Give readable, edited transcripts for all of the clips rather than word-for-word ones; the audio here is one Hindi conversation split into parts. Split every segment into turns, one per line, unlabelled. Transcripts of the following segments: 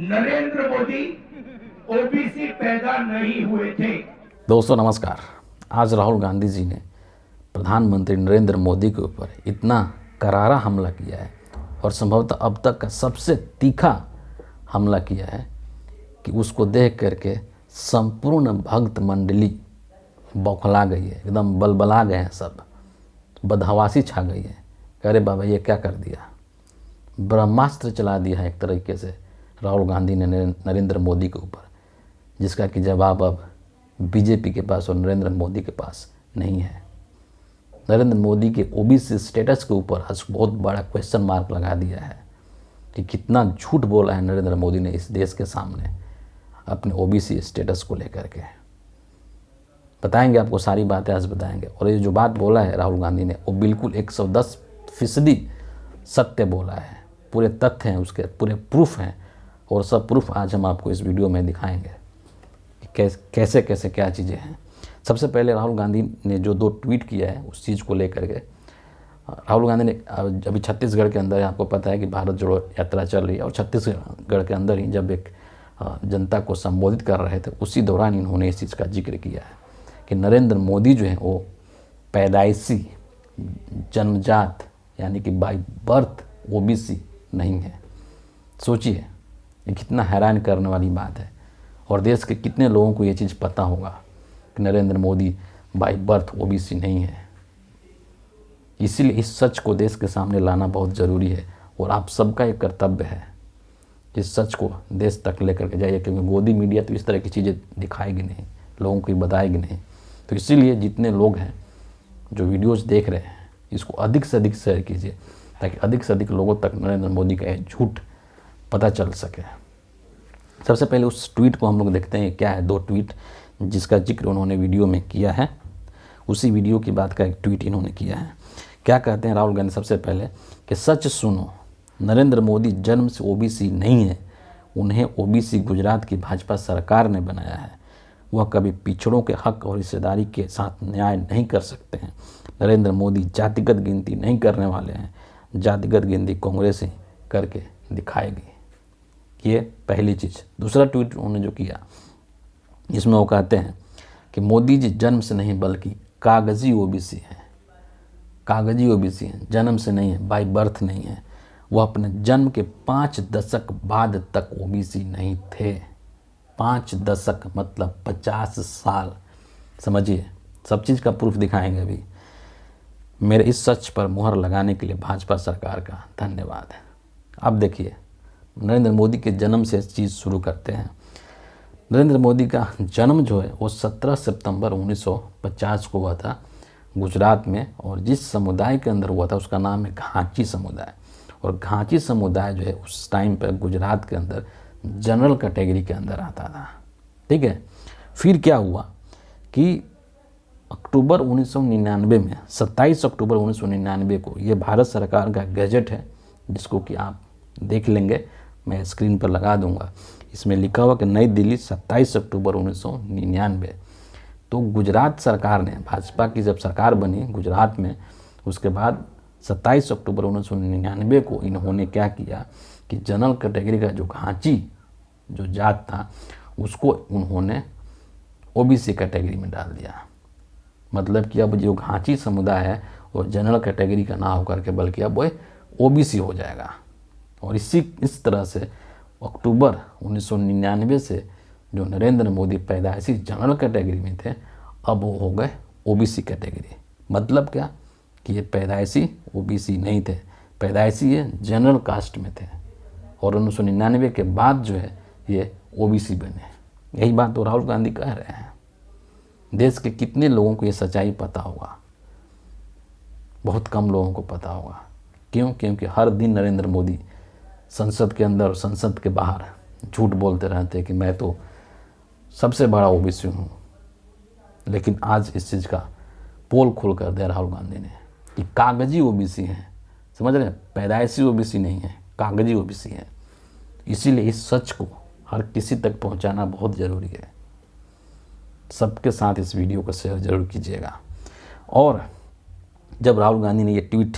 नरेंद्र मोदी ओबीसी पैदा नहीं हुए थे।
दोस्तों नमस्कार। आज राहुल गांधी जी ने प्रधानमंत्री नरेंद्र मोदी के ऊपर इतना करारा हमला किया है और संभवतः अब तक का सबसे तीखा हमला किया है कि उसको देख करके संपूर्ण भक्त मंडली बौखला गई है, एकदम बलबला गए हैं, सब बदहवासी छा गई है। अरे बाबा ये क्या कर दिया, ब्रह्मास्त्र चला दिया है एक तरीके से राहुल गांधी ने नरेंद्र मोदी के ऊपर, जिसका कि जवाब अब बीजेपी के पास और नरेंद्र मोदी के पास नहीं है। नरेंद्र मोदी के ओबीसी स्टेटस के ऊपर बहुत बड़ा क्वेश्चन मार्क लगा दिया है कि कितना झूठ बोला है नरेंद्र मोदी ने इस देश के सामने अपने ओबीसी स्टेटस को लेकर के। बताएंगे आपको, सारी बातें आज बताएंगे। और ये जो बात बोला है राहुल गांधी ने वो बिल्कुल 110% सत्य बोला है। पूरे तथ्य हैं, उसके पूरे प्रूफ हैं और सब प्रूफ आज हम आपको इस वीडियो में दिखाएंगे कि कैसे कैसे क्या चीज़ें हैं। सबसे पहले राहुल गांधी ने जो 2 ट्वीट किया है उस चीज़ को लेकर के, राहुल गांधी ने अभी छत्तीसगढ़ के अंदर, आपको पता है कि भारत जोड़ो यात्रा चल रही है, और छत्तीसगढ़ के अंदर ही जब एक जनता को संबोधित कर रहे थे उसी दौरान इन्होंने इस चीज़ का जिक्र किया है कि नरेंद्र मोदी जो है वो पैदाइशी जन्मजात यानी कि बाई बर्थ ओबीसी नहीं है। सोचिए, ये कितना हैरान करने वाली बात है और देश के कितने लोगों को ये चीज़ पता होगा कि Narendra Modi by birth OBC नहीं है। इसीलिए इस सच को देश के सामने लाना बहुत ज़रूरी है और आप सबका एक कर्तव्य है कि इस सच को देश तक लेकर के जाइए, क्योंकि गोदी मीडिया तो इस तरह की चीज़ें दिखाएगी नहीं, लोगों को बताएगी नहीं। तो इसीलिए जितने लोग हैं जो वीडियोज़ देख रहे हैं इसको अधिक से अधिक शेयर कीजिए ताकि अधिक से अधिक लोगों तक नरेंद्र मोदी का यह झूठ पता चल सके। सबसे पहले उस ट्वीट को हम लोग देखते हैं क्या है। 2 ट्वीट जिसका जिक्र उन्होंने वीडियो में किया है, उसी वीडियो की बात का एक ट्वीट इन्होंने किया है। क्या कहते हैं राहुल गांधी सबसे पहले कि सच सुनो, नरेंद्र मोदी जन्म से ओबीसी नहीं है, उन्हें ओबीसी गुजरात की भाजपा सरकार ने बनाया है। वह कभी पिछड़ों के हक और हिस्सेदारी के साथ न्याय नहीं कर सकते हैं। नरेंद्र मोदी जातिगत गिनती नहीं करने वाले हैं, जातिगत गिनती कांग्रेस ही करके दिखाएगी। ये पहली चीज़। दूसरा ट्वीट उन्होंने जो किया इसमें वो कहते हैं कि मोदी जी जन्म से नहीं बल्कि कागजी ओबीसी हैं। कागजी ओबीसी हैं, जन्म से नहीं है, बाई बर्थ नहीं है। वह अपने जन्म के 5 दशक बाद तक ओबीसी नहीं थे। 5 दशक मतलब 50 साल। समझिए, सब चीज़ का प्रूफ दिखाएंगे अभी। मेरे इस सच पर मुहर लगाने के लिए भाजपा सरकार का धन्यवाद है। अब देखिए, नरेंद्र मोदी के जन्म से चीज़ शुरू करते हैं। नरेंद्र मोदी का जन्म जो है वो 17 सितंबर 1950 को हुआ था गुजरात में, और जिस समुदाय के अंदर हुआ था उसका नाम है घांची समुदाय। और घांची समुदाय जो है उस टाइम पर गुजरात के अंदर जनरल कैटेगरी के अंदर आता था। ठीक है। फिर क्या हुआ कि अक्टूबर 1999 में 27 अक्टूबर 1999 को ये भारत सरकार का गैजेट है, जिसको कि आप देख लेंगे, मैं स्क्रीन पर लगा दूंगा। इसमें लिखा हुआ कि नई दिल्ली 27 अक्टूबर 1999। तो गुजरात सरकार ने, भाजपा की जब सरकार बनी गुजरात में, उसके बाद 27 अक्टूबर 1999 को इन्होंने क्या किया कि जनरल कैटेगरी का जो घांची जो जात था उसको उन्होंने ओबीसी कैटेगरी में डाल दिया। मतलब कि अब जो घांची समुदाय है वो जनरल कैटेगरी का ना होकर के बल्कि अब वो ओबीसी हो जाएगा। और इस तरह से अक्टूबर 1999 से जो नरेंद्र मोदी पैदाइशी जनरल कैटेगरी में थे अब वो हो गए ओबीसी कैटेगरी। मतलब क्या कि ये पैदाइशी ओबीसी नहीं थे, पैदाइशी ये जनरल कास्ट में थे, और 1999 के बाद जो है ये ओबीसी बने। यही बात तो राहुल गांधी कह रहे हैं। देश के कितने लोगों को ये सच्चाई पता होगा? बहुत कम लोगों को पता होगा। क्यों? क्योंकि हर दिन नरेंद्र मोदी संसद के अंदर और संसद के बाहर झूठ बोलते रहते हैं कि मैं तो सबसे बड़ा ओबीसी हूँ। लेकिन आज इस चीज़ का पोल खोल कर दिया राहुल गांधी ने कि कागजी ओबीसी हैं। समझ रहे हैं? पैदाइशी ओबीसी नहीं है, कागजी ओबीसी है। इसीलिए इस सच को हर किसी तक पहुंचाना बहुत ज़रूरी है। सबके साथ इस वीडियो को शेयर ज़रूर कीजिएगा। और जब राहुल गांधी ने ये ट्वीट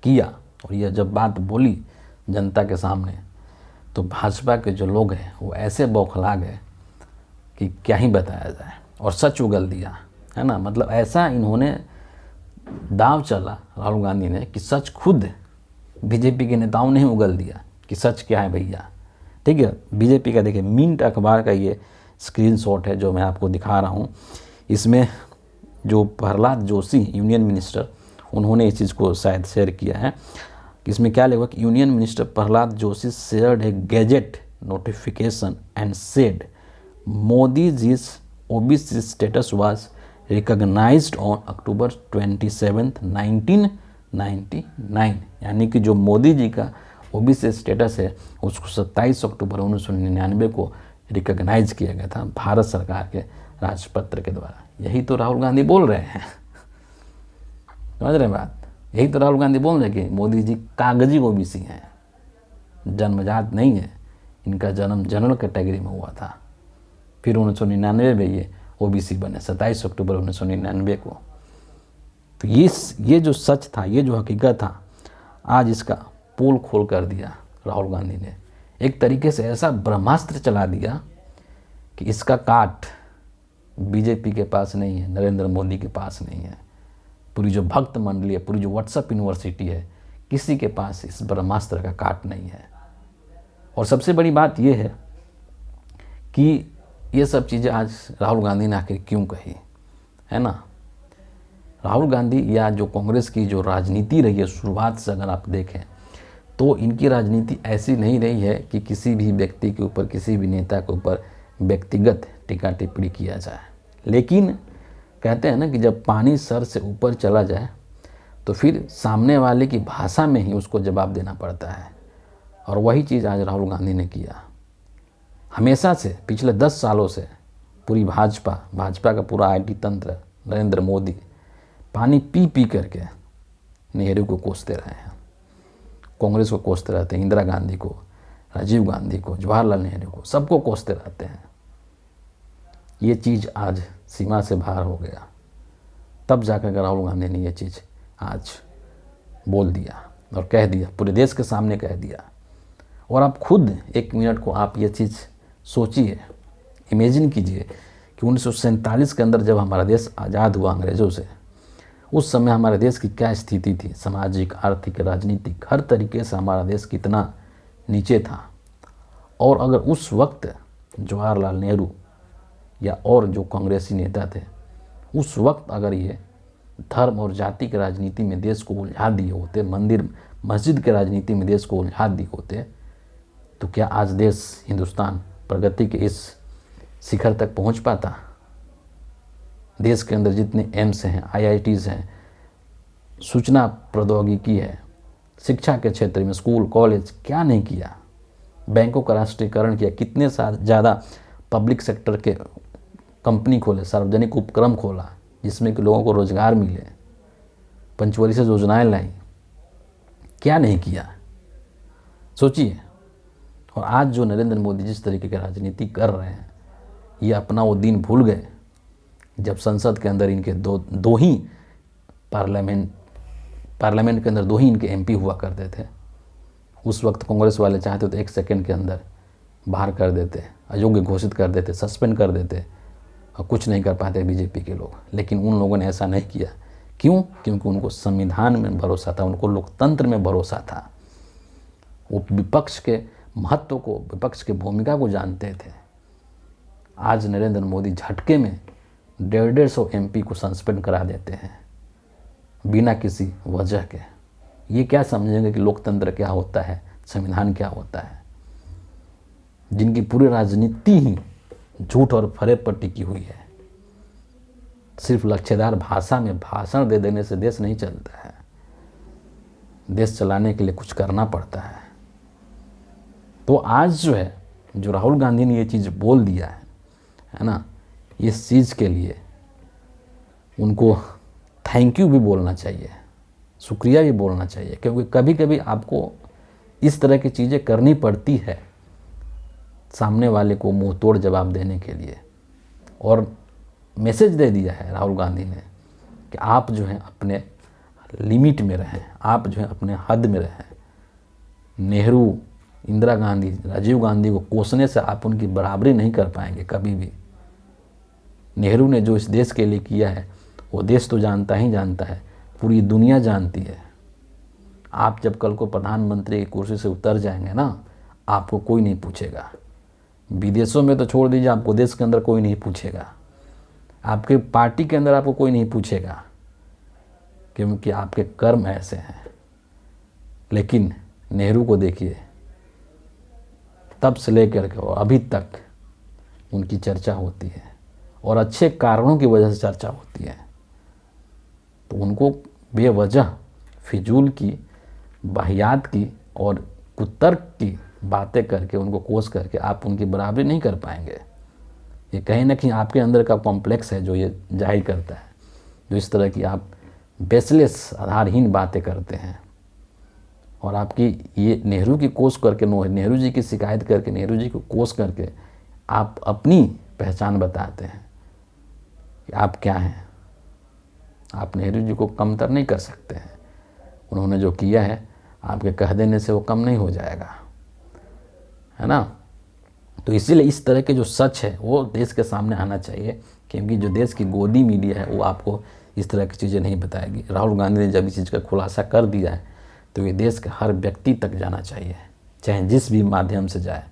किया और यह जब बात बोली जनता के सामने, तो भाजपा के जो लोग हैं वो ऐसे बौखला गए कि क्या ही बताया जाए, और सच उगल दिया, है ना। मतलब ऐसा इन्होंने दाव चला राहुल गांधी ने कि सच खुद बीजेपी के नेताओं ने ही उगल दिया कि सच क्या है भैया। ठीक है, बीजेपी का देखिए मिंट अखबार का ये स्क्रीनशॉट है जो मैं आपको दिखा रहा हूँ। इसमें जो प्रहलाद जोशी यूनियन मिनिस्टर, उन्होंने इस चीज़ को शायद शेयर किया है। इसमें क्या लिखा कि union minister Prahlad Joshi shared a gazette notification and said Modi जी's OBC status was recognized on October 27, 1999। यानी कि जो मोदी जी का ओबीसी स्टेटस है उसको 27 अक्टूबर 1999 को रिकॉग्नाइज किया गया था भारत सरकार के राजपत्र के द्वारा। यही तो राहुल गांधी बोल रहे हैं, समझ रहे हैं बात। यही तो राहुल गांधी बोल रहे हैं कि मोदी जी कागजी ओबीसी हैं, जन्मजात नहीं है। इनका जन्म जनरल कैटेगरी में हुआ था, फिर 1999 में ये ओबीसी बने 27 अक्टूबर 1999 को। तो ये जो सच था, ये जो हकीकत था, आज इसका पोल खोल कर दिया राहुल गांधी ने। एक तरीके से ऐसा ब्रह्मास्त्र चला दिया कि इसका काट बीजेपी के पास नहीं है, नरेंद्र मोदी के पास नहीं है, पूरी जो भक्त मंडली है, पूरी जो व्हाट्सएप यूनिवर्सिटी है, किसी के पास इस ब्रह्मास्त्र का काट नहीं है। और सबसे बड़ी बात यह है कि ये सब चीज़ें आज राहुल गांधी ने आखिर क्यों कही, है ना। राहुल गांधी या जो कांग्रेस की जो राजनीति रही है शुरुआत से अगर आप देखें तो इनकी राजनीति ऐसी नहीं रही है कि किसी भी व्यक्ति के ऊपर, किसी भी नेता के ऊपर व्यक्तिगत टीका टिप्पणी किया जाए। लेकिन कहते हैं ना कि जब पानी सर से ऊपर चला जाए तो फिर सामने वाले की भाषा में ही उसको जवाब देना पड़ता है, और वही चीज़ आज राहुल गांधी ने किया। हमेशा से पिछले 10 सालों से पूरी भाजपा का पूरा आईटी तंत्र, नरेंद्र मोदी पानी पी पी करके नेहरू को कोसते रहे हैं, कांग्रेस को कोसते रहते हैं, इंदिरा गांधी को, राजीव गांधी को, जवाहरलाल नेहरू को, सबको कोसते रहते हैं। ये चीज़ आज सीमा से बाहर हो गया, तब जाकर राहुल गांधी ने ये चीज़ आज बोल दिया और कह दिया, पूरे देश के सामने कह दिया। और आप खुद एक मिनट को आप ये चीज़ सोचिए, इमेजिन कीजिए कि 1947 के अंदर जब हमारा देश आज़ाद हुआ अंग्रेज़ों से, उस समय हमारे देश की क्या स्थिति थी, सामाजिक, आर्थिक, राजनीतिक, हर तरीके से हमारा देश कितना नीचे था। और अगर उस वक्त जवाहरलाल नेहरू या और जो कांग्रेसी नेता थे उस वक्त अगर ये धर्म और जाति की राजनीति में देश को उलझा दिए होते, मंदिर मस्जिद के राजनीति में देश को उलझा दिए होते, तो क्या आज देश, हिंदुस्तान प्रगति के इस शिखर तक पहुंच पाता। देश के अंदर जितने एम्स हैं, IITs हैं, सूचना प्रौद्योगिकी है, शिक्षा के क्षेत्र में स्कूल कॉलेज, क्या नहीं किया। बैंकों का राष्ट्रीयकरण किया, कितने ज़्यादा पब्लिक सेक्टर के कंपनी खोले, सार्वजनिक उपक्रम खोला जिसमें कि लोगों को रोजगार मिले, पंचवटी से योजनाएं लाई, क्या नहीं किया, सोचिए। और आज जो नरेंद्र मोदी जिस तरीके की राजनीति कर रहे हैं, ये अपना वो दिन भूल गए जब संसद के अंदर इनके दो ही पार्लियामेंट के अंदर 2 ही इनके MP हुआ करते थे। उस वक्त कांग्रेस वाले चाहते तो 1 सेकंड के अंदर बाहर कर देते, अयोग्य घोषित कर देते, सस्पेंड कर देते, और कुछ नहीं कर पाते बीजेपी के लोग। लेकिन उन लोगों ने ऐसा नहीं किया। क्यों? क्योंकि उनको संविधान में भरोसा था, उनको लोकतंत्र में भरोसा था, वो विपक्ष के महत्व को, विपक्ष की भूमिका को जानते थे। आज नरेंद्र मोदी झटके में 150 MP को सस्पेंड करा देते हैं बिना किसी वजह के। ये क्या समझेंगे कि लोकतंत्र क्या होता है, संविधान क्या होता है, जिनकी पूरी राजनीति ही झूठ और फरेब पर टिकी हुई है। सिर्फ लच्छेदार भाषा में भाषण दे देने से देश नहीं चलता है, देश चलाने के लिए कुछ करना पड़ता है। तो आज जो है, जो राहुल गांधी ने ये चीज़ बोल दिया है ना, इस चीज़ के लिए उनको थैंक यू भी बोलना चाहिए, शुक्रिया भी बोलना चाहिए, क्योंकि कभी कभी आपको इस तरह की चीज़ें करनी पड़ती है सामने वाले को मुंह तोड़ जवाब देने के लिए। और मैसेज दे दिया है राहुल गांधी ने कि आप जो हैं अपने लिमिट में रहें, आप जो हैं अपने हद में रहें। नेहरू इंदिरा गांधी, राजीव गांधी को कोसने से आप उनकी बराबरी नहीं कर पाएंगे कभी भी। नेहरू ने जो इस देश के लिए किया है वो देश तो जानता ही जानता है, पूरी दुनिया जानती है। आप जब कल को प्रधानमंत्री की कुर्सी से उतर जाएंगे ना, आपको कोई नहीं पूछेगा। विदेशों में तो छोड़ दीजिए, आपको देश के अंदर कोई नहीं पूछेगा, आपके पार्टी के अंदर आपको कोई नहीं पूछेगा, क्योंकि आपके कर्म ऐसे हैं। लेकिन नेहरू को देखिए, तब से लेकर के और अभी तक उनकी चर्चा होती है और अच्छे कारणों की वजह से चर्चा होती है। तो उनको बेवजह फिजूल की, वाहियात की और कुतर्क की बातें करके, उनको कोस करके आप उनकी बराबरी नहीं कर पाएंगे। ये कहीं ना कहीं आपके अंदर का कॉम्प्लेक्स है जो ये जाहिर करता है, जो इस तरह की आप बेसलेस, आधारहीन बातें करते हैं। और आपकी ये नेहरू की कोस करके, नेहरू जी की शिकायत करके, नेहरू जी को कोस करके आप अपनी पहचान बताते हैं कि आप क्या हैं। आप नेहरू जी को कमतर नहीं कर सकते हैं। उन्होंने जो किया है आपके कह देने से वो कम नहीं हो जाएगा, है ना। तो इसीलिए इस तरह के जो सच है वो देश के सामने आना चाहिए, क्योंकि जो देश की गोदी मीडिया है वो आपको इस तरह की चीज़ें नहीं बताएगी। राहुल गांधी ने जब इस चीज़ का खुलासा कर दिया है तो ये देश के हर व्यक्ति तक जाना चाहिए, चाहे जिस भी माध्यम से जाए।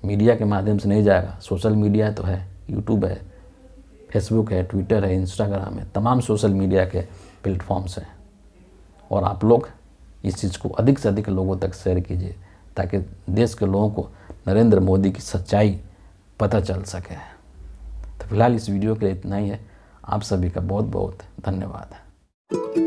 मीडिया के माध्यम से नहीं जाएगा, सोशल मीडिया तो है, यूट्यूब है, फेसबुक है, ट्विटर है, इंस्टाग्राम है, तमाम सोशल मीडिया के प्लेटफॉर्म्स हैं। और आप लोग इस चीज़ को अधिक से अधिक लोगों तक शेयर कीजिए, ताकि देश के लोगों को नरेंद्र मोदी की सच्चाई पता चल सके। तो फिलहाल इस वीडियो के लिए इतना ही है। आप सभी का बहुत बहुत धन्यवाद।